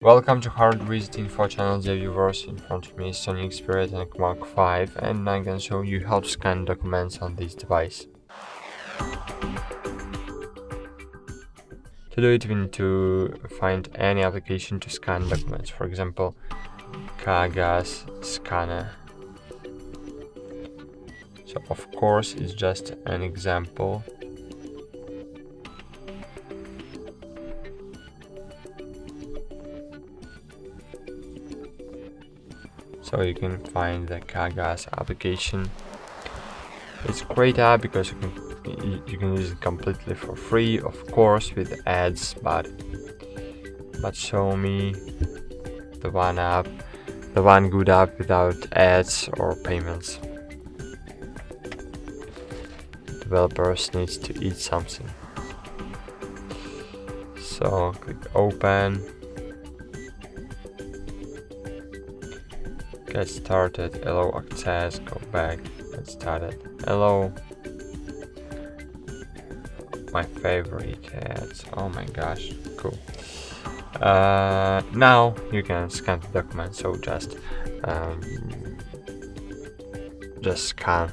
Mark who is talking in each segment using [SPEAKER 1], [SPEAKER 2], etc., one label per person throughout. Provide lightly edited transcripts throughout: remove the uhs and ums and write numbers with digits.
[SPEAKER 1] Welcome to Hard Reset Info channel, dear viewers. In front of me is Sony Xperia Mark 5, and I'm gonna show you how to scan documents on this device. To do it, we need to find any application to scan documents. For example, Kagas scanner. So of course it's just an example. So you can find the Kagas application. It's a great app because you can use it completely for free, of course with ads, but show me the one good app without ads or payments. Developers needs to eat something. So click open, get started, allow access, go back, get started, allow. My favorite ads, oh my gosh, cool. Now you can scan the document, so just scan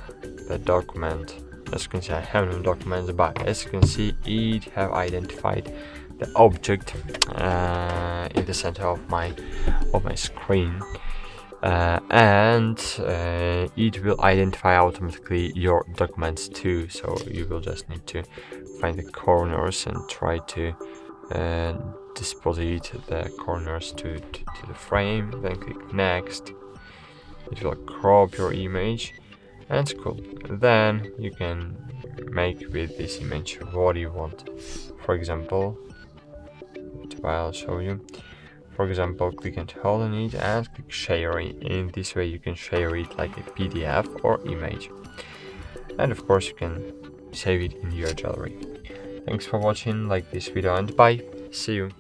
[SPEAKER 1] the document. As you can see, I have no documents, but as you can see, it have identified the object in the center of my screen, and it will identify automatically your documents too. So you will just need to find the corners and try to deposit the corners to the frame, then click next. It will crop your image, and it's cool. Then you can make with this image what you want. For example, I'll show you. For example, click and hold on it and click sharing. In this way you can share it like a PDF or image. And of course you can save it in your gallery. Thanks for watching, like this video and bye. See you.